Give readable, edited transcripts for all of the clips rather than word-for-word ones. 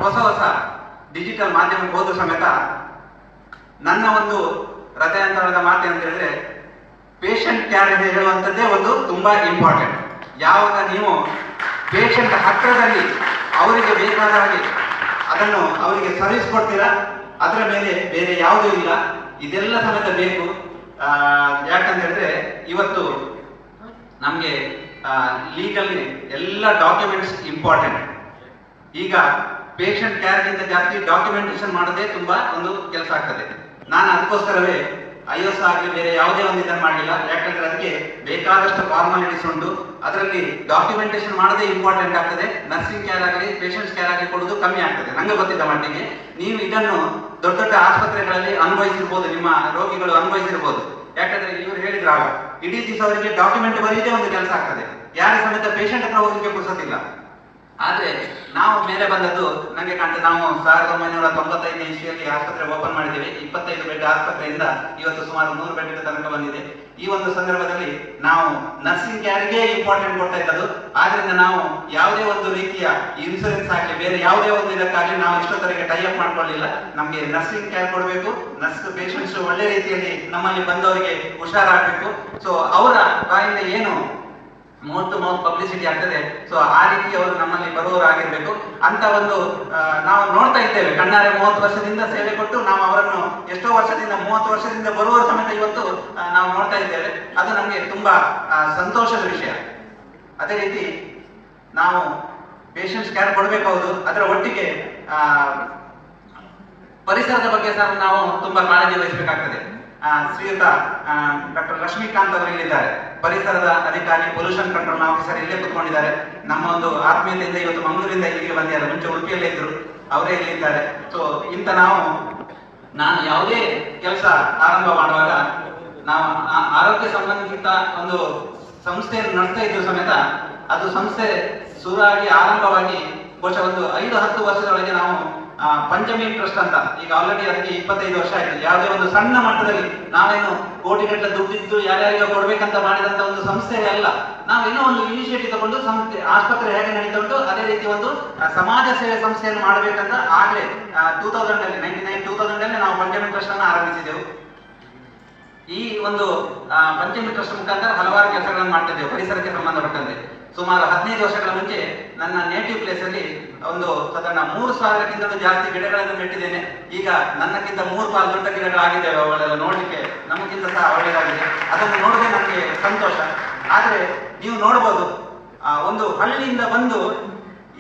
ಹೊಸ ಹೊಸ ಡಿಜಿಟಲ್ ಮಾಧ್ಯಮಕ್ಕೆ ಹೋದ ಸಮೇತ ನನ್ನ ಒಂದು ಹೃದಯಾಂತರದ ಮಾತು ಅಂತ ಹೇಳಿದ್ರೆ ಪೇಷಂಟ್ ಕೇರ್ ಹೇಳುವಂಥದ್ದೇ ಒಂದು ತುಂಬಾ ಇಂಪಾರ್ಟೆಂಟ್. ಯಾವಾಗ ನೀವು ಪೇಷಂಟ್ ಹತ್ತಿರದಲ್ಲಿ ಅವರಿಗೆ ಬೇಕಾದ ಹಾಗೆ ಅದನ್ನು ಅವರಿಗೆ ಸರ್ವಿಸ್ ಕೊಡ್ತೀರಾ, ಅದರ ಮೇಲೆ ಬೇರೆ ಯಾವುದೂ ಇಲ್ಲ. ಇದೆಲ್ಲ ಸಮೇತ ಬೇಕು. ಯಾಕಂತ ಹೇಳಿದ್ರೆ ಇವತ್ತು ನಮಗೆ ಲೀಗಲ್ಲಿ ಎಲ್ಲ ಡಾಕ್ಯುಮೆಂಟ್ಸ್ ಇಂಪಾರ್ಟೆಂಟ್. ಈಗ ಪೇಷಂಟ್ ಕೇರ್ಗಿಂತ ಜಾಸ್ತಿ ಡಾಕ್ಯುಮೆಂಟೇಶನ್ ಮಾಡೋದೇ ತುಂಬಾ ಒಂದು ಕೆಲಸ ಆಗ್ತದೆ. ನಾನು ಅದಕ್ಕೋಸ್ಕರವೇ IOS ಆಗಲಿ ಬೇರೆ ಯಾವುದೇ ಒಂದು ಇದನ್ನು ಮಾಡಲಿಲ್ಲ. ಯಾಕಂದ್ರೆ ಅದಕ್ಕೆ ಬೇಕಾದಷ್ಟು ಫಾರ್ಮಾಲಿಟೀಸ್ ಉಂಟು. ಅದರಲ್ಲಿ ಡಾಕ್ಯುಮೆಂಟೇಶನ್ ಮಾಡೋದೇ ಇಂಪಾರ್ಟೆಂಟ್ ಆಗ್ತದೆ. ನರ್ಸಿಂಗ್ ಕೇರ್ ಆಗಲಿ ಪೇಷಂಟ್ಸ್ ಕೇರ್ ಆಗಲಿ ಕೊಡೋದು ಕಮ್ಮಿ ಆಗ್ತದೆ. ನಂಗೆ ಗೊತ್ತಿದ್ದ ಮಟ್ಟಿಗೆ ನೀವು ಇದನ್ನು ದೊಡ್ಡ ದೊಡ್ಡ ಆಸ್ಪತ್ರೆಗಳಲ್ಲಿ ಅನುಭವಿಸಿರ್ಬೋದು, ನಿಮ್ಮ ರೋಗಿಗಳು ಅನುಭವಿಸಿರ್ಬೋದು. ಯಾಕಂದ್ರೆ ಇವರು ಹೇಳಿದ್ರಾಗ ಇಡೀ ದಿವಸ ಅವರಿಗೆ ಡಾಕ್ಯುಮೆಂಟ್ ಬರೆಯದೇ ಒಂದು ಕೆಲಸ ಆಗ್ತದೆ. ಯಾರ ಸಮೇತ ಪೇಷಂಟ್ ಹತ್ರ ಹೋಗಲಿಕ್ಕೆ ಪುರ್ಸೋತಿಲ್ಲ. ಆದ್ರೆ ನಾವು ಮೇಲೆ ಬಂದದ್ದು ನಂಗೆ ಕಾಣ್ತದೆ, ನಾವು 1995 ಇಸ್ವಿಯಲ್ಲಿ ಆಸ್ಪತ್ರೆ ಓಪನ್ ಮಾಡಿದ್ದೇವೆ. 25 ಬೆಡ್ ಆಸ್ಪತ್ರೆಯಿಂದ ಇವತ್ತು ಸುಮಾರು 100 ಬೆಡ್ ತನಕ ಬಂದಿದೆ. ಈ ಒಂದು ಸಂದರ್ಭದಲ್ಲಿ ನಾವು ನರ್ಸಿಂಗ್ ಕೇರ್ಗೆ ಇಂಪಾರ್ಟೆಂಟ್ ಕೊಡ್ತಾ ಇದ್ದದ್ದು. ಆದ್ರಿಂದ ನಾವು ಯಾವುದೇ ಒಂದು ರೀತಿಯ ಇನ್ಸೂರೆನ್ಸ್ ಆಗಲಿ ಬೇರೆ ಯಾವುದೇ ಒಂದು ಇದಕ್ಕಾಗಲಿ ನಾವು ಇಷ್ಟೊತ್ತರೆಗೆ ಟೈ ಅಪ್ ಮಾಡ್ಕೊಳ್ಳಿಲ್ಲ. ನಮಗೆ ನರ್ಸಿಂಗ್ ಕೇರ್ ಕೊಡಬೇಕು, ನರ್ಸ್ ಪೇಷಂಟ್ಸ್ ಒಳ್ಳೆ ರೀತಿಯಲ್ಲಿ ನಮ್ಮಲ್ಲಿ ಬಂದವರಿಗೆ ಹುಷಾರಾಗಬೇಕು. ಸೊ ಅವರ ಬಾಯಿಂದ ಏನು ಮೌತ್ ಟು ಮೌತ್ ಪಬ್ಲಿಸಿಟಿ ಆಗ್ತದೆ. ಸೊ ಆ ರೀತಿ ಅವರು ನಮ್ಮಲ್ಲಿ ಬರುವವರಾಗಿರ್ಬೇಕು ಅಂತ ಒಂದು ನಾವು ನೋಡ್ತಾ ಇದ್ದೇವೆ. ಕಣ್ಣಾರೆ 30 ವರ್ಷದಿಂದ ಸೇವೆ ಕೊಟ್ಟು ನಾವು ಅವರನ್ನು ಎಷ್ಟೋ ವರ್ಷದಿಂದ 30 ವರ್ಷದಿಂದ ಬರುವವರ ಸಮೇತ ಇವತ್ತು ನಾವು ನೋಡ್ತಾ ಇದ್ದೇವೆ. ಅದು ನಮಗೆ ತುಂಬಾ ಸಂತೋಷದ ವಿಷಯ. ಅದೇ ರೀತಿ ನಾವು ಪೇಷಂಟ್ಸ್ ಕೇರ್ ಕೊಡಬೇಕು, ಹೌದು. ಅದರ ಒಟ್ಟಿಗೆ ಪರಿಸರದ ಬಗ್ಗೆ ಸಹ ನಾವು ತುಂಬಾ ಕಾಳಜಿ ವಹಿಸಬೇಕಾಗ್ತದೆ. ಶ್ರೀಯುತ ಡಾಕ್ಟರ್ ಲಕ್ಷ್ಮೀಕಾಂತ್ ಅವರು ಇಲ್ಲಿದ್ದಾರೆ, ಪರಿಸರದ ಅಧಿಕಾರಿ, ಪೊಲ್ಯೂಷನ್ ಕಂಟ್ರೋಲ್ ಆಫೀಸರ್ ಇಲ್ಲೇ ಕುತ್ಕೊಂಡಿದ್ದಾರೆ. ನಮ್ಮ ಒಂದು ಆತ್ಮೀಯತೆಯಿಂದ ಇವತ್ತು ಮಂಗಳೂರಿಂದ ಇಲ್ಲಿಗೆ ಬಂದಿದ್ದಾರೆ. ಮುಂಚೆ ಉಡುಪಿಯಲ್ಲೇ ಇದ್ರು, ಅವರೇ ಇಲ್ಲಿದ್ದಾರೆ. ಸೊ ಇಂಥ ನಾನು ಯಾವುದೇ ಕೆಲಸ ಆರಂಭ ಮಾಡುವಾಗ ನಾವು ಆರೋಗ್ಯ ಸಂಬಂಧಿತ ಒಂದು ಸಂಸ್ಥೆಯನ್ನು ನಡೆಸ್ತಾ ಇದ್ರು ಸಮೇತ ಅದು ಸಂಸ್ಥೆ ಶುರುವಾಗಿ ಆರಂಭವಾಗಿ ಬಹುಶಃ ಒಂದು 5-10 ವರ್ಷದೊಳಗೆ ನಾವು ಪಂಚಮಿ ಟ್ರಸ್ಟ್ ಅಂತ, ಈಗ ಆಲ್ರೆಡಿ ಅದಕ್ಕೆ 25 ವರ್ಷ ಆಯ್ತು. ಯಾವುದೇ ಒಂದು ಸಣ್ಣ ಮಟ್ಟದಲ್ಲಿ ನಾವೇನು ಕೋಟಿಗಟ್ಟಲೆ ದುಡ್ಡಿದ್ದು ಯಾರ್ಯಾರಿಗ ಕೊಡ್ಬೇಕಂತ ಮಾಡಿದಂತ ಒಂದು ಸಂಸ್ಥೆ ಅಲ್ಲ. ನಾವೇನೋ ಒಂದು ಇನಿಷಿಯೇಟಿವ್ ತಗೊಂಡು ಸಂಸ್ಥೆ ಆಸ್ಪತ್ರೆ ಹೇಗೆ ನಡೀತಾ ಉಂಟು ಅದೇ ರೀತಿ ಒಂದು ಸಮಾಜ ಸೇವೆ ಸಂಸ್ಥೆಯನ್ನು ಮಾಡಬೇಕಂತ ಆಗ್ಲೇ 2000 ನಾವು ಪಂಚಮಿ ಟ್ರಸ್ಟ್ ಅನ್ನು ಆರಂಭಿಸಿದೆವು. ಈ ಒಂದು ಪಂಚಮಿ ಟ್ರಸ್ಟ್ ಮುಖಾಂತರ ಹಲವಾರು ಕೆಲಸಗಳನ್ನು ಮಾಡ್ತಿದ್ದೇವೆ ಪರಿಸರಕ್ಕೆ ಸಂಬಂಧಪಟ್ಟಂತೆ. ಸುಮಾರು 15 ವರ್ಷಗಳ ಮುಂಚೆ ನನ್ನ ನೇಟಿವ್ ಪ್ಲೇಸ್ ಅಲ್ಲಿ ಒಂದು ಸಾಧಾರಣ 3000ಕ್ಕಿಂತಲೂ ಜಾಸ್ತಿ ಗಿಡಗಳನ್ನು ನೆಟ್ಟಿದ್ದೇನೆ. ಈಗ ನನ್ನಕ್ಕಿಂತ 3 ಪಾಲು ದೊಡ್ಡ ಗಿಡಗಳಾಗಿದ್ದೇವೆ. ಅವುಗಳೆಲ್ಲ ನೋಡ್ಲಿಕ್ಕೆ ನಮಗಿಂತ ಸಹ ಒಳ್ಳೆಯದಾಗಿದೆ. ಅದನ್ನು ನೋಡಿದ್ರೆ ನಮಗೆ ಸಂತೋಷ. ಆದ್ರೆ ನೀವು ನೋಡ್ಬೋದು, ಒಂದು ಹಳ್ಳಿಯಿಂದ ಬಂದು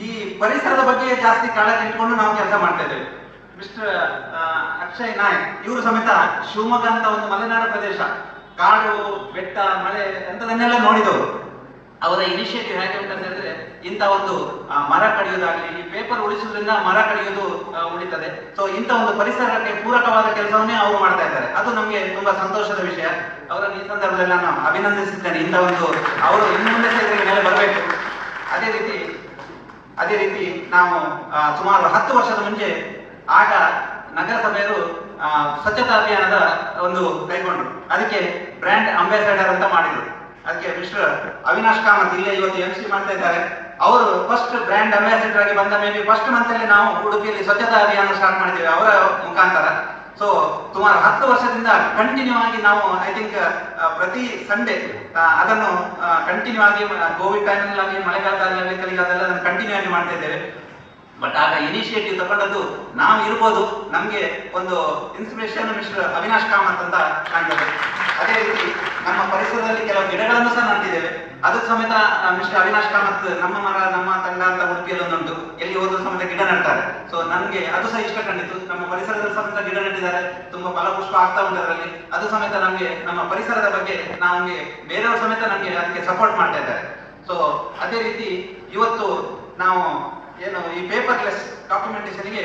ಈ ಪರಿಸರದ ಬಗ್ಗೆ ಜಾಸ್ತಿ ಕಾಳಜಿ ಇಟ್ಕೊಂಡು ನಾವು ಕೆಲಸ ಮಾಡ್ತಾ ಇದ್ದೇವೆ. ಮಿಸ್ಟರ್ ಅಕ್ಷಯ್ ನಾಯಕ್ ಇವರು ಸಮೇತ ಶಿವಮೊಗ್ಗ ಅಂತ ಒಂದು ಮಲೆನಾಡು ಪ್ರದೇಶ, ಕಾಡು ಬೆಟ್ಟ ಮಳೆ ಅಂತದನ್ನೆಲ್ಲ ನೋಡಿದವರು. ಅವರ ಇನಿಷಿಯೇಟಿವ್ ಹೇಗೆ ಉಂಟಂತ ಹೇಳಿದ್ರೆ ಇಂಥ ಒಂದು ಮರ ಕಡಿಯೋದಾಗ್ಲಿ, ಈ ಪೇಪರ್ ಉಳಿಸೋದ್ರಿಂದ ಮರ ಕಡಿಯೋದು ಉಳಿತದೆ. ಸೊ ಇಂಥ ಒಂದು ಪರಿಸರಕ್ಕೆ ಪೂರಕವಾದ ಕೆಲಸವನ್ನೇ ಅವರು ಮಾಡ್ತಾ ಇದ್ದಾರೆ. ಅದು ನಮಗೆ ತುಂಬಾ ಸಂತೋಷದ ವಿಷಯ. ಅವರನ್ನು ಈ ಸಂದರ್ಭದಲ್ಲಿ ನಾನು ಅಭಿನಂದಿಸುತ್ತೇನೆ. ಇಂಥ ಒಂದು ಅವರು ಇನ್ನು ಮುಂದೆ ಮೇಲೆ ಬರಬೇಕು. ಅದೇ ರೀತಿ ನಾವು ಸುಮಾರು 10 ವರ್ಷದ ಮುಂಚೆ ಆಗ ನಗರಸಭೆಯರು ಸ್ವಚ್ಛತಾ ಅಭಿಯಾನದ ಒಂದು ಕೈಗೊಂಡ್ರು. ಅದಕ್ಕೆ ಬ್ರ್ಯಾಂಡ್ ಅಂಬಾಸಡರ್ ಅಂತ ಮಾಡಿದ್ರು. ಅದಕ್ಕೆ ಮಿಸ್ಟರ್ ಅವಿನಾಶ್ ಕಾಮತ್ ಇಲ್ಲೇ ಇವತ್ತು MC ಮಾಡ್ತಾ ಇದ್ದಾರೆ. ಅವರು ಫಸ್ಟ್ ಬ್ರ್ಯಾಂಡ್ ಅಂಬಾಸಿಡರ್ ಆಗಿ ಬಂದ ಮೇಲೆ ಫಸ್ಟ್ ಮಂತ್ ಅಲ್ಲಿ ನಾವು ಉಡುಪಿಯಲ್ಲಿ ಸ್ವಚ್ಛತಾ ಅಭಿಯಾನ ಸ್ಟಾರ್ಟ್ ಮಾಡಿದ್ದೇವೆ ಅವರ ಮುಖಾಂತರ. ಸೊ ಸುಮಾರು 10 ವರ್ಷದಿಂದ ಕಂಟಿನ್ಯೂ ಆಗಿ ನಾವು ಐ ಥಿಂಕ್ ಪ್ರತಿ ಸಂಡೇ ಅದನ್ನು ಕಂಟಿನ್ಯೂ ಆಗಿ ಕೋವಿಡ್ ಟೈಮ್ನಲ್ಲಿ ಮಳೆಗಾಲದಲ್ಲಿ ಚಳಿಗಾಲದಲ್ಲಿ ಅದನ್ನು ಕಂಟಿನ್ಯೂ ಆಗಿ ಮಾಡ್ತಾ ಇದ್ದೇವೆ. ಬಟ್ ಆಗ ಇನಿಷಿಯೇಟಿವ್ ತಗೊಂಡದ್ದು ನಾವು ಇರ್ಬೋದು. ನಮ್ಗೆ ಒಂದು ಇನ್ಸ್ಪಿರೇಷನ್ ಮಿಸ್ಟರ್ ಅವಿನಾಶ್ ಕಾಮತ್ ಅಂತ ಕಾಣ್ತದೆ. ಅದೇ ರೀತಿ ನಮ್ಮ ಪರಿಸರದಲ್ಲಿ ಕೆಲವು ಗಿಡಗಳನ್ನು ಸಹ ನಟ್ಟಿದ್ದೇವೆ. ಅದು ಸಮೇತ ಮಿಸ್ಟರ್ ಅವಿನಾಶ್ ಕಾಮತ್ ನಮ್ಮ ಮರ ನಮ್ಮ ತಂಡ ಅಂತ ಉಡುಪಿಯಲ್ಲಿ ಒಂದುಂಟು, ಎಲ್ಲಿ ಹೋದ್ರು ಸಮೇತ ಗಿಡ ನೆಡ್ತಾರೆ. ಸೊ ನನ್ಗೆ ಅದು ಸಹ ಇಷ್ಟ ಕಂಡಿತ್ತು. ನಮ್ಮ ಪರಿಸರದಲ್ಲಿ ಸಮೇತ ಗಿಡ ನೆಟ್ಟಿದ್ದಾರೆ, ತುಂಬಾ ಫಲಪುಷ್ಪ ಆಗ್ತಾ ಉಂಟು ಅದರಲ್ಲಿ. ಅದು ಸಮೇತ ನಮ್ಗೆ ನಮ್ಮ ಪರಿಸರದ ಬಗ್ಗೆ ನಮ್ಗೆ ಬೇರೆಯವರು ಸಮೇತ ನಮ್ಗೆ ಅದಕ್ಕೆ ಸಪೋರ್ಟ್ ಮಾಡ್ತಾ ಇದ್ದಾರೆ. ಸೊ ಅದೇ ರೀತಿ ಇವತ್ತು ನಾವು ಏನು ಈ ಪೇಪರ್ಲೆಸ್ ಡಾಕ್ಯುಮೆಂಟೇಶನ್ಗೆ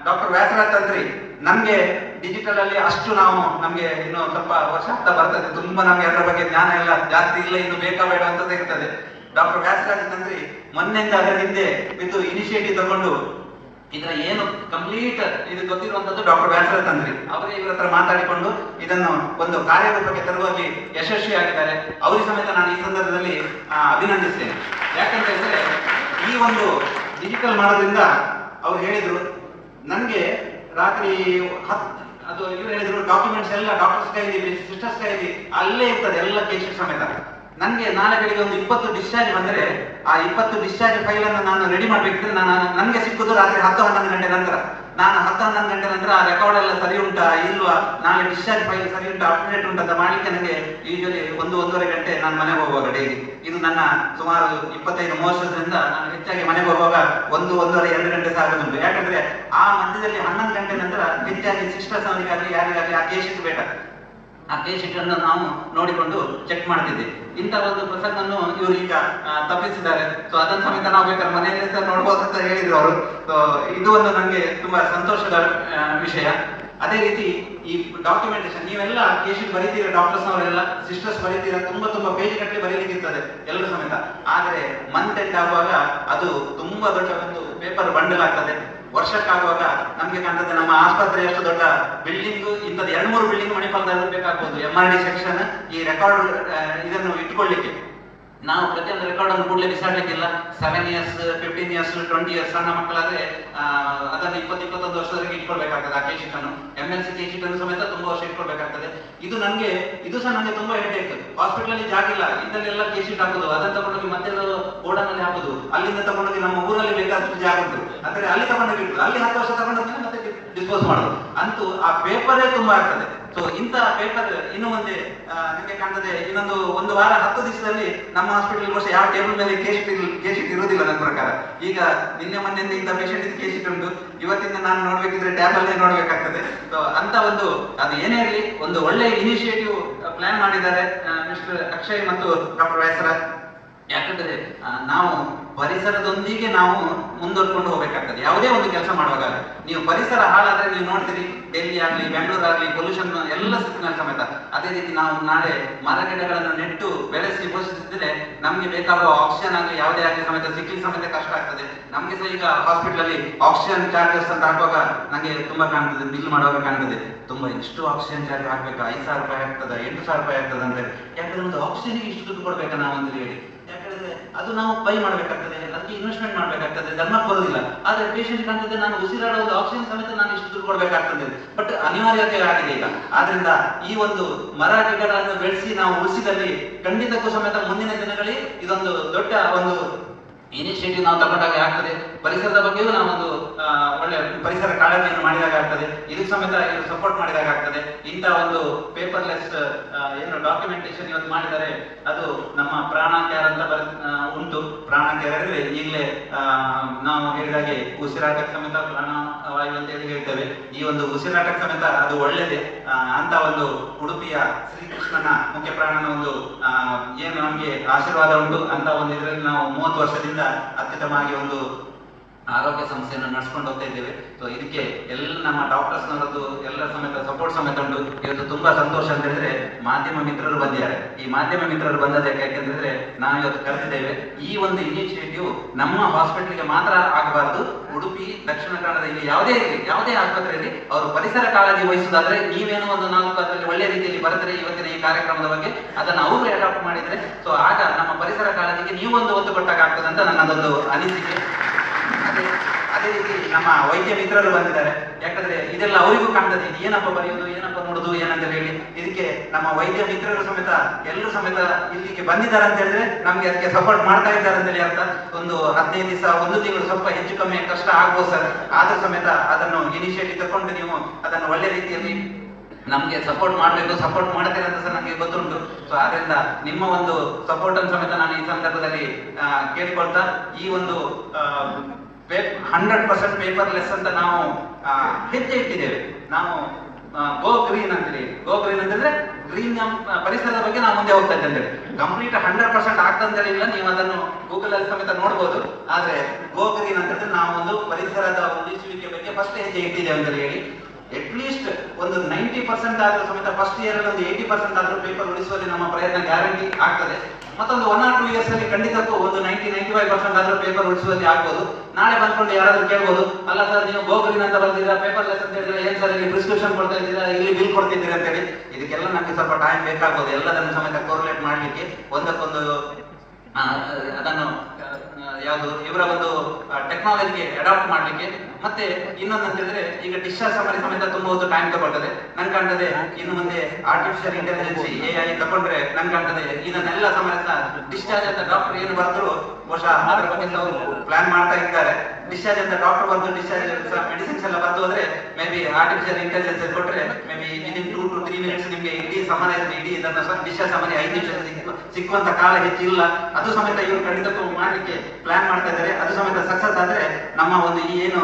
ಡಾಕ್ಟರ್ ವ್ಯಾಸರಾಜ್ ತಂತ್ರಿ ನಮ್ಗೆ ಡಿಜಿಟಲ್ ಅಲ್ಲಿ ಅಷ್ಟು ನಮ್ಗೆ ಇನ್ನು ಸ್ವಲ್ಪ ವರ್ಷ ಆಗ್ತಾ ಬರ್ತದೆ. ತುಂಬಾ ನಮ್ಗೆ ಅದರ ಬಗ್ಗೆ ಜ್ಞಾನ ಎಲ್ಲ ಜಾಸ್ತಿ ಇಲ್ಲ, ಇನ್ನು ಬೇಕಾ ಬೇಡ ಅಂತ ಇರ್ತದೆ. ಡಾಕ್ಟರ್ ವ್ಯಾಸರಾಜ್ ತಂತ್ರಿ ಮೊನ್ನೆಯಿಂದ ಅದರ ಹಿಂದೆ ಬಿದ್ದು ಇನಿಷಿಯೇಟಿವ್ ತಗೊಂಡು ಇದರ ಏನು ಕಂಪ್ಲೀಟ್ ಇದು ಗೊತ್ತಿರುವಂತದ್ದು ಡಾಕ್ಟರ್ ವ್ಯಾಸರಾಜ್ ತಂತ್ರಿ ಅವರೇ ಇವರ ಹತ್ರ ಮಾತಾಡಿಕೊಂಡು ಇದನ್ನು ಒಂದು ಕಾರ್ಯರೂಪಕ್ಕೆ ತರುವಲ್ಲಿ ಯಶಸ್ವಿಯಾಗಿದ್ದಾರೆ. ಅವರಿಗೆ ಸಮೇತ ನಾನು ಈ ಸಂದರ್ಭದಲ್ಲಿ ಅಭಿನಂದಿಸ್ತೇನೆ. ಯಾಕಂತ ಹೇಳಿದ್ರೆ ಈ ಒಂದು ಡಿಜಿಟಲ್ ಮಾಡೋದ್ರಿಂದ ಅವ್ರು ಹೇಳಿದ್ರು ನನಗೆ ರಾತ್ರಿ ಅದು ಇವ್ರು ಹೇಳಿದ್ರು ಡಾಕ್ಯುಮೆಂಟ್ಸ್ ಎಲ್ಲ ಡಾಕ್ಟರ್ಸ್ ಕೈಲಿ ಸಿಸ್ಟರ್ಸ್ ಕೈಲಿ ಅಲ್ಲೇ ಇರ್ತದೆ ಎಲ್ಲ ಕೇಸ್ ಸಮೇತ. ನನಗೆ ನಾಳೆ ಬೆಳಿಗ್ಗೆ ಒಂದು 20 ಡಿಸ್ಚಾರ್ಜ್ ಬಂದರೆ ಆ 20 ಡಿಸ್ಚಾರ್ಜ್ ಫೈಲ್ ಅನ್ನು ನಾನು ರೆಡಿ ಮಾಡ್ಬೇಕಿದ್ರೆ ನನಗೆ ಸಿಕ್ಕುದು ರಾತ್ರಿ 10-11 ಗಂಟೆ ನಂತರ. ನಾನು 10-11 ಗಂಟೆ ನಂತರ ಆ ರೆಕಾರ್ಡ್ ಎಲ್ಲ ಸರಿ ಉಂಟಾ ಇಲ್ವಾ, ನಾಳೆ ಡಿಸ್ಚಾರ್ಜ್ ಫೈಲ್ ಸರಿ ಉಂಟಾ ಅಪ್ಡೇಟ್ ಉಂಟಾ ಅಂತ ಮಾಡ್ಲಿಕ್ಕೆ ನನಗೆ ಯೂಶಲಿ 1-1.5 ಗಂಟೆ ನಾನು ಮನೆಗೆ ಹೋಗುವಾಗ ಡೈಲಿ. ಇದು ನನ್ನ ಸುಮಾರು 25-30 ವರ್ಷದಿಂದ ನಾನು ಹೆಚ್ಚಾಗಿ ಮನೆಗೆ ಹೋಗುವಾಗ 1-1.5-2 ಗಂಟೆ ಸಾಗುದುಂಟು. ಯಾಕಂದ್ರೆ ಆ ಮಧ್ಯದಲ್ಲಿ 11 ಗಂಟೆ ನಂತರ ಹೆಚ್ಚಾಗಿ ಸಿಸ್ಟರ್ಸ್ ಅವರಿಗಾಗಲಿ ಯಾರಿಗಾಗಲಿ ಆ ಕೇಸ್ ಶೀಟ್ ಬೇಕಾಗ್ತದೆ. ಆ ಕೇಸ್ ಶೀಟ್ ಅನ್ನು ನಾವು ನೋಡಿಕೊಂಡು ಚೆಕ್ ಮಾಡ್ತಿದ್ದೆ. ಇಂಥ ಒಂದು ಪ್ರಸಂಗವನ್ನು ಇವರು ಈಗ ತಪ್ಪಿಸಿದ್ದಾರೆ. ಸೊ ಅದನ್ನು ಸಮೇತ ನಾವು ಬೇಕಾದ್ರೆ ಮನೆಯಲ್ಲಿ ನೋಡ್ಬೋದು ಅಂತ ಹೇಳಿದ್ರು ಅವರು. ಸೊ ಇದು ಒಂದು ನನಗೆ ತುಂಬಾ ಸಂತೋಷದ ವಿಷಯ. ಅದೇ ರೀತಿ ಈ ಡಾಕ್ಯುಮೆಂಟೇಶನ್ ನೀವೆಲ್ಲ ಕೇಸ್ ಶೀಟ್ ಬರೀತೀರ, ಡಾಕ್ಟರ್ಸ್ ಅವರೆಲ್ಲ ಸಿಸ್ಟರ್ಸ್ ಬರೀತೀರ, ತುಂಬಾ ಪೇಜ್ ಗಟ್ಟಲೆ ಬರೀಲಿಕ್ಕಿರ್ತದೆ ಎಲ್ಲರೂ ಸಮೇತ. ಆದರೆ ಮಂತ್ ಎಂಡ್ ಆಗುವಾಗ ಅದು ತುಂಬಾ ದೊಡ್ಡ ಒಂದು ಪೇಪರ್ ಬಂಡಲ್ ಆಗ್ತದೆ. ವರ್ಷಕ್ಕಾಗುವಾಗ ನಮ್ಗೆ ಕಾಣ್ತದೆ ನಮ್ಮ ಆಸ್ಪತ್ರೆ ಎಷ್ಟು ದೊಡ್ಡ ಬಿಲ್ಡಿಂಗ್, ಇಂಥದ್ದು 2-3 ಬಿಲ್ಡಿಂಗ್ ಮಣಿಪಾಲದಲ್ಲಿ ಬೇಕಾಗ್ಬೋದು. MRD ಸೆಕ್ಷನ್ ಈ ರೆಕಾರ್ಡ್ ಇದನ್ನು ಇಟ್ಕೊಳ್ಳಿಕ್ಕೆ ನಾವು ಪ್ರತಿಯೊಂದು ರೆಕಾರ್ಡ್ ಅನ್ನು ಕೂಡಲೇ ಬಿಸಾಡ್ಲಿಕ್ಕಿಲ್ಲ. 7 ಇಯರ್ಸ್ 15 ಇಯರ್ಸ್ 20 ಇಯರ್ಸ್ ಸಣ್ಣ ಮಕ್ಕಳಾದ್ರೆ ಅದನ್ನು 20-21 ವರ್ಷದವರೆಗೆ ಇಟ್ಕೊಳ್ಬೇಕಾಗ್ತದೆ. ಆ ಕೇಸ್ ಶೀಟ್ ಅನ್ನು MLC ಕೇಸ್ ಶೀಟ್ ಅನ್ನು ಸಮೇತ ತುಂಬಾ ವರ್ಷ ಇಟ್ಕೊಳ್ಬೇಕಾಗ್ತದೆ. ಇದು ಸಹ ನನಗೆ ತುಂಬಾ ಹೆಡ್ಡೇಕ್. ಹಾಸ್ಪಿಟಲ್ ಅಲ್ಲಿ ಜಾಗ ಇಲ್ಲ, ಇದನ್ನೆಲ್ಲ ಕೇಸ್ ಶೀಟ್ ಹಾಕುದು, ಅದನ್ನು ತಗೊಂಡೋಗಿ ಮತ್ತೆ ಗೋಡನಲ್ಲಿ ಹಾಕುದು, ಅಲ್ಲಿಂದ ತಗೊಂಡೋಗಿ ನಮ್ಮ ಊರಲ್ಲಿ ಬೇಕಾದಷ್ಟು ಜಾಗ ಉಂಟು ಅಂದ್ರೆ ಅಲ್ಲಿ ತಗೊಂಡೋಗಿ ಇಟ್ಟು ಅಲ್ಲಿ 10 ವರ್ಷ ತಗೊಂಡೋಗಿ ಮತ್ತೆ ಡಿಸ್ಪೋಸ್ ಮಾಡೋದು. ಅಂತೂ ಆ ಪೇಪರೇ ತುಂಬಾ ಆಗ್ತದೆ. ಸೊ ಇಂಥ ಪೇಪರ್ ಇನ್ನು ಮುಂದೆ ನಿಮಗೆ ಕಾಣ್ತದೆ ಒಂದು ವಾರ 10 ದಿವಸದಲ್ಲಿ ನಮ್ಮ ಹಾಸ್ಪಿಟಲ್ ವರ್ಷ ಯಾವ ಟೇಬಲ್ ಮೇಲೆ ಕೇಸ್ ಶೀಟ್ ಇರುವುದಿಲ್ಲ ನನ್ನ ಪ್ರಕಾರ. ಈಗ ನಿನ್ನೆ ಮೊನ್ನೆಯಿಂದ ಇಂಥ ಪೇಷಂಟ್ ಇದು ಕೇಸ್ ಶೀಟ್ ಉಂಟು, ಇವತ್ತಿಂದ ನಾನು ನೋಡ್ಬೇಕಿದ್ರೆ ಟ್ಯಾಬಲ್ಲೇ ನೋಡ್ಬೇಕಾಗ್ತದೆ. ಸೊ ಅಂತ ಒಂದು ಅದು ಏನೇ ಇರಲಿ ಒಂದು ಒಳ್ಳೆ ಇನಿಷಿಯೇಟಿವ್ ಪ್ಲಾನ್ ಮಾಡಿದ್ದಾರೆ ಮಿಸ್ಟರ್ ಅಕ್ಷಯ್ ಮತ್ತು ಡಾಕ್ಟರ್ ವೈಸರಾಜ್. ಯಾಕಂದ್ರೆ ನಾವು ಪರಿಸರದೊಂದಿಗೆ ನಾವು ಮುಂದುವರ್ಕೊಂಡು ಹೋಗ್ಬೇಕಾಗ್ತದೆ ಯಾವುದೇ ಒಂದು ಕೆಲಸ ಮಾಡುವಾಗ. ನೀವು ಪರಿಸರ ಹಾಳಾದ್ರೆ ನೀವು ನೋಡ್ತೀರಿ ಡೆಲ್ಲಿ ಆಗ್ಲಿ ಬೆಂಗಳೂರು ಆಗ್ಲಿ ಪೊಲ್ಯೂಷನ್ ಎಲ್ಲ ಸಿಕ್ಕಿನ ಸಮೇತ. ಅದೇ ರೀತಿ ನಾವು ನಾಳೆ ಮರ ಗಿಡಗಳನ್ನು ನೆಟ್ಟು ಬೆಳೆಸಿ ಪೋಷಿಸಿದ್ರೆ ನಮ್ಗೆ ಬೇಕಾಗುವ ಆಕ್ಸಿಜನ್ ಆಗ್ಲಿ ಯಾವುದೇ ಆಗ್ಲಿ ಸಮೇತ ಸಿಕ್ಲಿಕ್ಕೆ ಸಮೇತ ಕಷ್ಟ ಆಗ್ತದೆ. ನಮ್ಗೆ ಸಹ ಈಗ ಹಾಸ್ಪಿಟಲ್ ಅಲ್ಲಿ ಆಕ್ಸಿಜನ್ ಚಾರ್ಜಸ್ ಅಂತ ಹಾಕುವಾಗ ನಂಗೆ ತುಂಬಾ ಕಾಣ್ತದೆ, ಬಿಲ್ ಮಾಡುವಾಗ ಕಾಣ್ತದೆ ತುಂಬಾ ಇಷ್ಟು ಆಕ್ಸಿಜನ್ ಚಾರ್ಜ್ ಹಾಕ್ಬೇಕಾ, 5,000 ರೂಪಾಯಿ ಆಗ್ತದ 8,000 ರೂಪಾಯಿ ಆಗ್ತದೆ ಅಂತ. ಯಾಕಂದ್ರೆ ಒಂದು ಆಕ್ಸಿಜನ್ಗೆ ಇಷ್ಟು ದುಡ್ಡು ಕೊಡ್ಬೇಕಾ ನಾವು ಅಂತ ಹೇಳಿ, ಯಾಕಂದ್ರೆ ಅದು ನಾವು ಬೈ ಮಾಡ್ಬೇಕಾಗ್ತದೆ, ಅದಕ್ಕೆ ಇನ್ವೆಸ್ಟ್ಮೆಂಟ್ ಮಾಡ್ಬೇಕಾಗ್ತದೆ, ಧರ್ಮಕ್ಕೆ ಬರೋದಿಲ್ಲ. ಆದ್ರೆ ಪೇಷಂಟ್ ಕಾಣ್ತದೆ ನಾನು ಉಸಿರಾಡೋದು ಆಕ್ಸಿಜನ್ ಸಮೇತ ನಾನು ಇಷ್ಟು ದುಡ್ಡು ಕೊಡ್ಬೇಕಾಗ್ತದೆ. ಬಟ್ ಅನಿವಾರ್ಯತೆ ಆಗಿದೆ ಈಗ. ಆದ್ರಿಂದ ಈ ಒಂದು ಮರ ಗಿಡಗಳನ್ನು ಬೆಳೆಸಿ ನಾವು ಉಳಿಸಿದಲ್ಲಿ ಖಂಡಿತಕ್ಕೂ ಸಮೇತ ಮುಂದಿನ ದಿನಗಳಲ್ಲಿ ಇದೊಂದು ದೊಡ್ಡ ಒಂದು ಇನಿಷಿಯೇಟಿವ್ ನಾವು ತಗೊಂಡಾಗ ಆಗ್ತದೆ. ಪರಿಸರದ ಬಗ್ಗೆಯೂ ನಾವೊಂದು ಒಳ್ಳೆ ಪರಿಸರ ಕಾಳಜಿಯನ್ನು ಮಾಡಿದಾಗ ಆಗ್ತದೆ. ಇದಕ್ಕೆ ಸಮೇತ ಇದು ಸಪೋರ್ಟ್ ಮಾಡಿದಾಗ ಆಗ್ತದೆ. ಇಂಥ ಒಂದು ಪೇಪರ್ಲೆಸ್ ಏನು ಡಾಕ್ಯುಮೆಂಟೇಶನ್ ಇವತ್ತು ಮಾಡಿದ್ದಾರೆ ಅದು ನಮ್ಮ ಪ್ರಾಣ ಕೇರ್ ಅಂತ ಉಂಟು. ಪ್ರಾಣ ಕೇರ್ ಅಂದ್ರೆ ಈಗಲೇ ನಾವು ಹೇಳಿದಾಗೆ ಉಸಿರಾಟಕ್ಕೆ ಸಮೇತ ಪ್ರಾಣವಾಯು ಅಂತ ಹೇಳಿ ಹೇಳ್ತೇವೆ. ಈ ಒಂದು ಉಸಿರಾಟಕ್ಕೆ ಸಮೇತ ಅದು ಒಳ್ಳೆಯದೇ. ಅಂತ ಒಂದು ಉಡುಪಿಯ ಶ್ರೀಕೃಷ್ಣನ ಮುಖ್ಯ ಪ್ರಾಣನ ಒಂದು ಏನು ನಮಗೆ ಆಶೀರ್ವಾದ ಉಂಟು ಅಂತ ಒಂದು ಇದರಲ್ಲಿ ನಾವು 30 ವರ್ಷದಿಂದ ಅತ್ಯುತ್ತಮವಾಗಿ ಒಂದು ಆರೋಗ್ಯ ಸಂಸ್ಥೆಯನ್ನು ನಡೆಸ್ಕೊಂಡು ಹೋಗ್ತಾ ಇದ್ದೇವೆ. ಸೊ ಇದಕ್ಕೆ ಎಲ್ಲ ನಮ್ಮ ಡಾಕ್ಟರ್ಸ್ನವರದ್ದು ಎಲ್ಲ ಸಮೇತ ಸಪೋರ್ಟ್ ಸಮೇತ ಉಂಟು. ಇವತ್ತು ತುಂಬಾ ಸಂತೋಷ ಅಂತ ಹೇಳಿದ್ರೆ ಮಾಧ್ಯಮ ಮಿತ್ರರು ಬಂದಿದ್ದಾರೆ. ಈ ಮಾಧ್ಯಮ ಮಿತ್ರರು ಬಂದದಕ್ಕೆ ಯಾಕೆಂದ್ರೆ ನಾವು ಇವತ್ತು ಕರೆದಿದ್ದೇವೆ. ಈ ಒಂದು ಇನಿಷಿಯೇಟಿವ್ ನಮ್ಮ ಹಾಸ್ಪಿಟಲ್ಗೆ ಮಾತ್ರ ಆಗಬಾರದು. ಉಡುಪಿ ದಕ್ಷಿಣ ಕನ್ನಡದ ಇಲ್ಲಿ ಯಾವುದೇ ಆಸ್ಪತ್ರೆಯಲ್ಲಿ ಅವರು ಪರಿಸರ ಕಾಳಜಿ ವಹಿಸುವುದಾದ್ರೆ ನೀವೇನೋ ಒಂದು 4 ಅದರಲ್ಲಿ ಒಳ್ಳೆ ರೀತಿಯಲ್ಲಿ ಬರೆದ್ರೆ ಇವತ್ತಿನ ಈ ಕಾರ್ಯಕ್ರಮದ ಬಗ್ಗೆ ಅದನ್ನು ಅವರು ಅಡಾಪ್ಟ್ ಮಾಡಿದ್ರೆ ಸೊ ಆಗ ನಮ್ಮ ಪರಿಸರ ಕಾಳಜಿಗೆ ನೀವು ಒಂದು ಒತ್ತು ಕೊಟ್ಟಾಗ ಆಗ್ತದೆ ಅಂತ ನನ್ನದೊಂದು ಅನಿಸಿಕೆ. ಅದೇ ರೀತಿ ನಮ್ಮ ವೈದ್ಯ ಮಿತ್ರರು ಬಂದಿದ್ದಾರೆ. ಯಾಕಂದ್ರೆ ಇದೆಲ್ಲ ಅವರಿಗೂ ಕಾಣ್ತದೆ, ಏನಪ್ಪ ಬರೆಯುವುದು ಏನಪ್ಪ ನೋಡುದು ಏನಂತ ಹೇಳಿ. ಇದಕ್ಕೆ ನಮ್ಮ ವೈದ್ಯ ಮಿತ್ರರು ಸಮೇತ ಎಲ್ಲರೂ ಸಮೇತ ಇಲ್ಲಿಗೆ ಬಂದಿದ್ದಾರೆ ಅಂತ ಹೇಳಿದ್ರೆ ನಮ್ಗೆ ಅದಕ್ಕೆ ಸಪೋರ್ಟ್ ಮಾಡ್ತಾ ಇದ್ದಾರೆ ಅಂತ ಹೇಳಿ ಅರ್ಥ. ಒಂದು 15 ದಿವಸ 1 ತಿಂಗಳು ಸ್ವಲ್ಪ ಹೆಚ್ಚು ಕಮ್ಮಿ ಕಷ್ಟ ಆಗ್ಬೋದು ಸರ್. ಆದ್ರೂ ಸಮೇತ ಅದನ್ನು ಇನಿಷಿಯೇಟಿವ್ ತಗೊಂಡು ನೀವು ಅದನ್ನು ಒಳ್ಳೆ ರೀತಿಯಲ್ಲಿ ನಮ್ಗೆ ಸಪೋರ್ಟ್ ಮಾಡಬೇಕು, ಸಪೋರ್ಟ್ ಮಾಡ್ತೇನೆ ಅಂತ ಸಹ ನನಗೆ ಗೊತ್ತುಂಟು. ಸೊ ಆದ್ರಿಂದ ನಿಮ್ಮ ಒಂದು ಸಪೋರ್ಟ್ ಅನ್ನು ಸಮೇತ ನಾನು ಈ ಸಂದರ್ಭದಲ್ಲಿ ಕೇಳಿಕೊಳ್ತಾ ಈ ಒಂದು 100% ಪೇಪರ್ಲೆಸ್ ಅಂತ ನಾವು ಹೆಜ್ಜೆ ಇಟ್ಟಿದ್ದೇವೆ. ನಾವು ಗೋ ಗ್ರೀನ್ ಅಂತೇಳಿ, ಗೋ ಗ್ರೀನ್ ಅಂತಂದ್ರೆ ಗ್ರೀನ್ ಪರಿಸರದ ಬಗ್ಗೆ ನಾವು ಮುಂದೆ ಹೋಗ್ತಾ ಇದ್ದೇವೆ. ಕಂಪ್ಲೀಟ್ 100% ಆಗ್ತಂತೇಳಿ ಇಲ್ಲ, ನೀವು ಅದನ್ನು ಗೂಗಲ್ ಅಲ್ಲಿ ಸಮೇತ ನೋಡ್ಬೋದು. ಆದ್ರೆ ಗೋ ಗ್ರೀನ್ ಅಂತಂದ್ರೆ ನಾವು ಒಂದು ಪರಿಸರದ ಉಳಿಸುವಿಕೆ ಬಗ್ಗೆ ಫಸ್ಟ್ ಹೆಜ್ಜೆ ಇಟ್ಟಿದ್ದೇವೆ ಅಂತ ಹೇಳಿ. ಅಟ್ಲೀಸ್ಟ್ ಒಂದು 90% ಆದ್ರೂ ಸಮೇತ ಫಸ್ಟ್ ಇಯರ್ ಅಲ್ಲಿ ಒಂದು 80% ಆದ್ರೂ ಪೇಪರ್ ಉಳಿಸುವಲ್ಲಿ ನಮ್ಮ ಪ್ರಯತ್ನ ಗ್ಯಾರಂಟಿ ಆಗ್ತದೆ. ಮತ್ತೊಂದು 1 or 2 years ಅಲ್ಲಿ ಖಂಡಿತಕ್ಕೂ ಒಂದು 90-95% ಆದ್ರೂ ಪೇಪರ್ ಉಳಿಸುವಲ್ಲಿ ಆಗ್ಬೋದು. ನಾಳೆ ಬಂದ್ಕೊಂಡು ಯಾರಾದ್ರೂ ಕೇಳ್ಬೋದು, ಅಲ್ಲ ಸರ್ ನೀವು ಗೋಗ್ರೀನ್ ಅಂತ ಬರ್ತೀರಾ ಪೇಪರ್ಲೆಸ್ ಅಂತ ಹೇಳಿದ್ರೆ ಏನ್ ಸರ್ ಇಲ್ಲಿ ಪ್ರಿಸ್ಕ್ರಿಪ್ಷನ್ ಕೊಡ್ತಾ ಇದ್ದೀರಾ, ಇಲ್ಲಿ ಬಿಲ್ ಕೊಡ್ತಿದ್ದೀರಾ ಅಂತ ಹೇಳಿ. ಇದಕ್ಕೆಲ್ಲ ನಮ್ಗೆ ಸ್ವಲ್ಪ ಟೈಮ್ ಬೇಕಾಗ್ಬೋದು ಎಲ್ಲದನ್ನು ಸಮೇತ ಕೋರಿಲೇಟ್ ಮಾಡ್ಲಿಕ್ಕೆ, ಒಂದಕ್ಕೊಂದು ಅದನ್ನು ಯಾವುದು ಇವರ ಒಂದು ಟೆಕ್ನಾಲಜಿಗೆ ಅಡಾಪ್ಟ್ ಮಾಡ್ಲಿಕ್ಕೆ ಮತ್ತೆ ಇನ್ನೊಂದು ಅಂತ ಹೇಳಿದ್ರೆ ಈಗ ಡಿಸ್ಚಾರ್ಜ್ ಸಮರಿ ಸಮೇತ ತುಂಬಾ ಹೊತ್ತು ಟೈಮ್ ತಗೊಳ್ತದೆ. ನನ್ ಕಾಣ್ತದೆ ಇನ್ನು ಮುಂದೆ ಆರ್ಟಿಫಿಷಿಯಲ್ ಇಂಟೆಲಿಜೆನ್ಸ್ AI ತಗೊಂಡ್ರೆ ನನ್ ಕಾಣ್ತದೆ ಇದನ್ನೆಲ್ಲ ಸಮೇತ ಡಿಸ್ಚಾರ್ಜ್ ಅಂತ ಡಾಕ್ಟರ್ ಏನು ಬರೆದ್ರು ಬಹುಶಃ ಅದರ ಬಗ್ಗೆ ಪ್ಲಾನ್ ಮಾಡ್ತಾ ಇದ್ದಾರೆ. ಡಿಸ್ಚಾರ್ಜ್ ಅಂತ ಡಾಕ್ಟರ್ ಬಂದು ಡಿಸ್ಚಾರ್ಜ್ ಮೆಡಿಸಿನ್ಸ್ ಎಲ್ಲ ಬರ್ದು ಹೋದ್ರೆ ಮೇ ಬಿ ಆರ್ಟಿಫಿಷಿಯಲ್ ಇಂಟೆಲಿಜೆನ್ಸ್ ಕೊಟ್ರೆ may be within 2 to 3 minutes ನಿಮಗೆ ಇಡೀ ಸಮರ ಇಡೀ ಇದನ್ನ ಡಿಸ್ಚಾರ್ಜ್ ಸಮರಿ 5 ನಿಮಿಷ ಸಿಕ್ಕುವಂತ ಕಾಲ ಹೆಚ್ಚಿಲ್ಲ. ಅದು ಸಮೇತ ಇವರು ಖಂಡಿತಕ್ಕೂ ಮಾಡ್ಲಿಕ್ಕೆ ಪ್ಲಾನ್ ಮಾಡ್ತಾ ಇದ್ದಾರೆ. ಅದು ಸಮೇತ ಸಕ್ಸಸ್ ಆದ್ರೆ ನಮ್ಮ ಒಂದು ಈ ಏನು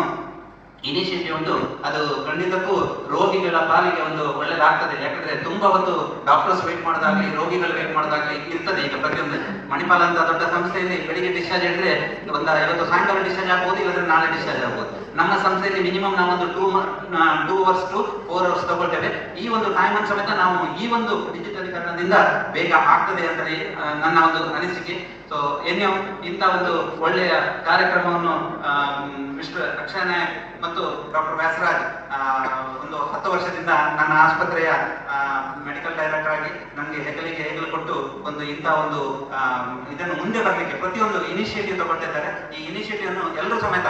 ಇನಿಷಿಯೇಟಿವ್ ಉಂಟು ಅದು ಖಂಡಿತಕ್ಕೂ ರೋಗಿಗಳ ಪಾಲಿಗೆ ಒಂದು ಒಳ್ಳೆದಾಗ್ತದೆ. ಯಾಕಂದ್ರೆ ತುಂಬಾ ಹೊತ್ತು ಡಾಕ್ಟರ್ಸ್ ವೇಟ್ ಮಾಡೋದಾಗ್ಲಿ ರೋಗಿಗಳು ವೇಟ್ ಮಾಡೋದಾಗ್ಲಿ ಇರ್ತದೆ. ಈಗ ಪ್ರತಿಯೊಂದು ಮಣಿಪಾಲ ಅಂತ ದೊಡ್ಡ ಸಂಸ್ಥೆಯಲ್ಲಿ ಬೆಳಿಗ್ಗೆ ಡಿಸ್ಚಾರ್ಜ್ ಹೇಳಿದ್ರೆ ಇವತ್ತು ಸಾಯಂಕಾಲ ಡಿಸ್ಚಾರ್ಜ್ ಆಗ್ಬೋದು, ಇಲ್ಲದ್ರೆ ನಾಳೆ ಡಿಸ್ಚಾರ್ಜ್ ಆಗ್ಬೋದು. ನಮ್ಮ ಸಂಸ್ಥೆಯಲ್ಲಿ ಮಿನಿಮಮ್ ನಾವೊಂದು 2 hours to 4 hours ತಗೊಳ್ತೇವೆ. ಈ ಒಂದು ಟೈಮ್ ಅನ್ನು ಸಮೇತ ನಾವು ಈ ಒಂದು ಡಿಜಿಟಲೀಕರಣದಿಂದ ಬೇಗ ಆಗ್ತದೆ ಅಂತ ನನ್ನ ಒಂದು ಅನಿಸಿಕೆ. ಸೊ ಏನೋ ಇಂಥ ಒಂದು ಒಳ್ಳೆಯ ಕಾರ್ಯಕ್ರಮವನ್ನು ಮಿಸ್ಟರ್ ಅಕ್ಷಯ ನಾಯಕ್ ಮತ್ತು ಡಾಕ್ಟರ್ ವ್ಯಾಸರಾಜ್ ಒಂದು 10 ವರ್ಷದಿಂದ ನನ್ನ ಆಸ್ಪತ್ರೆಯ ಮೆಡಿಕಲ್ ಡೈರೆಕ್ಟರ್ ಆಗಿ ನಮಗೆ ಹೆಗಲು ಕೊಟ್ಟು ಒಂದು ಇಂಥ ಒಂದು ಇದನ್ನು ಮುಂದೆ ಬರಲಿಕ್ಕೆ ಪ್ರತಿಯೊಂದು ಇನಿಷಿಯೇಟಿವ್ ತಗೊಳ್ತಿದ್ದಾರೆ. ಈ ಇನಿಷಿಯೇಟಿವ್ ಅನ್ನು ಎಲ್ಲರೂ ಸಮೇತ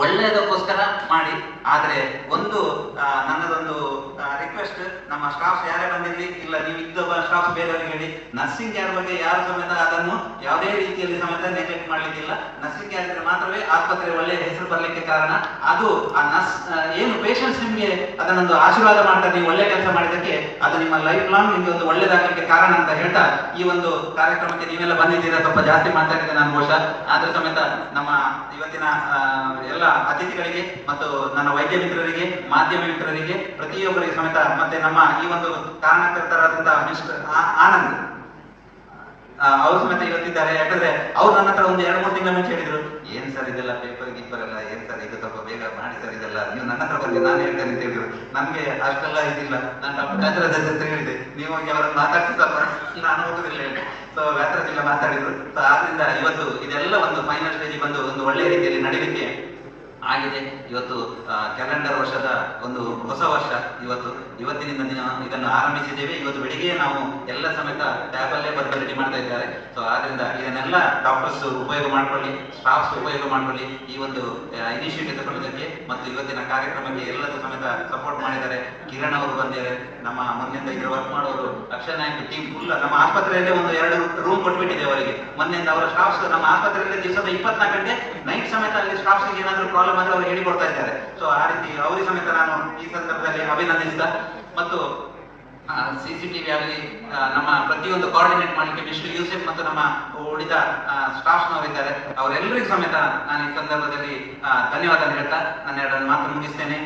ಒಳ್ಳೆಯದಕ್ಕೋಸ್ಕರ ಮಾಡಿ. ಆದ್ರೆ ಒಂದು ನನ್ನದೊಂದು ರಿಕ್ವೆಸ್ಟ್, ನಮ್ಮ ಸ್ಟಾಫ್ಸ್ ಯಾರೇ ಬಂದಿರಲಿ ಇಲ್ಲ ನೀವು ಇದ್ದ ಸ್ಟಾಫ್ಸ್ ಬೇರೆಯವರಿಗೆ ಹೇಳಿ, ನರ್ಸಿಂಗ್ ಕೇರ್ ಬಗ್ಗೆ ಯಾರು ಸಮೇತ ಅದನ್ನು ಯಾವುದೇ ರೀತಿಯಲ್ಲಿ ಸಮೇತ ನೆಗ್ಲೆಕ್ಟ್ ಮಾಡ್ಲಿಕ್ಕಿಲ್ಲ. ನರ್ಸಿಂಗ್ ಕೇರ್ ಇದ್ರೆ ಮಾತ್ರವೇ ಆಸ್ಪತ್ರೆ ಒಳ್ಳೆಯ ಹೆಸರು ಬರ್ಲಿಕ್ಕೆ ಕಾರಣ. ಅದು ಆ ನರ್ಸ್ ಏನು ಪೇಷಂಟ್ಸ್ ನಿಮ್ಗೆ ಅದನ್ನೊಂದು ಆಶೀರ್ವಾದ ಮಾಡ್ತಾರೆ, ನೀವು ಒಳ್ಳೆ ಕೆಲಸ ಮಾಡಿದಕ್ಕೆ ಅದು ನಿಮ್ಮ ಲೈಫ್ ಲಾಂಗ್ ನಿಮ್ಗೆ ಒಂದು ಒಳ್ಳೇದಾಗಲಿಕ್ಕೆ ಕಾರಣ ಅಂತ ಹೇಳ್ತಾ ಈ ಒಂದು ಕಾರ್ಯಕ್ರಮಕ್ಕೆ ನೀವೆಲ್ಲ ಬಂದಿದ್ದೀರಾ. ಸ್ವಲ್ಪ ಜಾಸ್ತಿ ಮಾತಾಡಿದೆ ನಾನು ಬಹುಶಃ. ಆದ್ರೂ ಸಮೇತ ನಮ್ಮ ಇವತ್ತಿನ ಎಲ್ಲ ಅತಿಥಿಗಳಿಗೆ ಮತ್ತು ನನ್ನ ವೈದ್ಯ ಮಿತ್ರರಿಗೆ, ಮಾಧ್ಯಮ ಮಿತ್ರರಿಗೆ, ಪ್ರತಿಯೊಬ್ಬರಿಗೆ ಸಮೇತ ಮತ್ತೆ ನಮ್ಮ ಈ ಒಂದು ಕಾರಣಕರ್ತರಾದಂತಹ ಮಿಸ್ಟರ್ ಆನಂದ್ ಅವರು ಸಮೇತ ಇವತ್ತಿದ್ದಾರೆ. ಯಾಕಂದ್ರೆ ಅವ್ರು ನನ್ನ ಹತ್ರ ಒಂದು 2-3 ತಿಂಗಳ ಮುಂಚೆ ಹೇಳಿದ್ರು, ಏನ್ ಸರ್ ಇದೆಲ್ಲ ಪೇಪರ್ ಗೀಪರ್ ಏನ್ ಸರ್ ಇದು ಸ್ವಲ್ಪ ಬೇಗ ಮಾಡಿ ಸರ್ ಇದೆಲ್ಲ ನೀವು ನನ್ನ ಹತ್ರ ಬಂದು ನಾನು ಹೇಳ್ತೇನೆ ಅಂತ ಹೇಳಿದ್ರು. ನಮ್ಗೆ ಅಷ್ಟೆಲ್ಲ ಇದಿಲ್ಲ. ನಾನು ಡಾಕ್ಟರ್ ವ್ಯಾಸರಾಜ್ ಅಂತ ಹೇಳಿದೆ, ನೀವು ಹೋಗಿ ಅವರನ್ನು ಮಾತಾಡ್ಸಿ ಸ್ವಲ್ಪ ನಾನು ಹೋಗುದಿಲ್ಲ ಹೇಳಿ. ಸೊ ವ್ಯಾಸರಾಜ್ ಎಲ್ಲ ಮಾತಾಡಿದ್ರು. ಸೊ ಆದ್ರಿಂದ ಇವತ್ತು ಇದೆಲ್ಲ ಒಂದು ಫೈನಲ್ ಸ್ಟೇಜಿಗೆ ಬಂದು ಒಂದು ಒಳ್ಳೆಯ ರೀತಿಯಲ್ಲಿ ನಡೀಲಿಕ್ಕೆ ಆಗಿದೆ. ಇವತ್ತು ಕ್ಯಾಲೆಂಡರ್ ವರ್ಷದ ಒಂದು ಹೊಸ ವರ್ಷ ಇವತ್ತಿನಿಂದ ಇದನ್ನು ಆರಂಭಿಸಿದ್ದೇವೆ. ಇವತ್ತು ಬೆಳಿಗ್ಗೆ ನಾವು ಎಲ್ಲ ಸಮೇತ ಟ್ಯಾಬಲ್ಲೇ ಬರೆದು ರೆಡಿ ಮಾಡ್ತಾ ಇದ್ದಾರೆ. ಸೊ ಆದ್ರಿಂದ ಇದನ್ನೆಲ್ಲ ಡಾಕ್ಟರ್ಸ್ ಉಪಯೋಗ ಮಾಡ್ಕೊಳ್ಳಿ, ಸ್ಟಾಫ್ಸ್ ಉಪಯೋಗ ಮಾಡ್ಕೊಳ್ಳಿ. ಈ ಒಂದು ಇನಿಷಿಯೇಟಿವ್ ತಗೊಳ್ಳೋದಕ್ಕೆ ಮತ್ತು ಇವತ್ತಿನ ಕಾರ್ಯಕ್ರಮಕ್ಕೆ ಎಲ್ಲರೂ ಸಮೇತ ಸಪೋರ್ಟ್ ಮಾಡಿದ್ದಾರೆ. ಕಿರಣ್ ಅವರು ಬಂದಿದ್ದಾರೆ, ನಮ್ಮ ಮೊನ್ನೆಯಿಂದ ಇದರ ವರ್ಕ್ ಮಾಡೋರು, ಅಕ್ಷಯ ನಾಯಕ್ ಟೀಮ್ ಫುಲ್ ನಮ್ಮ ಆಸ್ಪತ್ರೆಯಲ್ಲೇ ಒಂದು 2 ರೂಮ್ ಕೊಟ್ಬಿಟ್ಟಿದೆ ಅವರಿಗೆ. ಮೊನ್ನೆಯಿಂದ ಅವರ ಸ್ಟಾಫ್ಸ್ ನಮ್ಮ ಆಸ್ಪತ್ರೆಯಲ್ಲಿ ದಿವಸದ 24 ಗಂಟೆ ನೈಟ್ ಸಮೇತ ಅಲ್ಲಿ ಸ್ಟಾಫ್ಸ್ಗೆ ಏನಾದರೂ ಪ್ರಾಬ್ಲಮ್ ಆದ್ರೆ ಅವರು ಹೇಳಿಕೊಡ್ತಾ ಇದ್ದಾರೆ. ಸೊ ಆ ರೀತಿ ಅವರಿಗೆ ಸಮೇತ ನಾನು ಈ ಸಂದರ್ಭದಲ್ಲಿ ಅಭಿನಂದಿಸಿದ. ಮತ್ತು CCTV ಆಗಲಿ ನಮ್ಮ ಪ್ರತಿಯೊಂದು ಕೋಆರ್ಡಿನೇಟ್ ಮಾಡಲಿಕ್ಕೆ ಮಿಸ್ಟರ್ ಯೂಸೆಫ್ ಮತ್ತು ನಮ್ಮ ಉಳಿದ ಸ್ಟಾಫ್ನವರಿದ್ದಾರೆ. ಅವರೆಲ್ಲರಿಗೂ ಸಮೇತ ನಾನು ಈ ಸಂದರ್ಭದಲ್ಲಿ ಧನ್ಯವಾದ ಹೇಳ್ತಾ ನನ್ನ 2 ಮಾತು ಮುಗಿಸ್ತೇನೆ.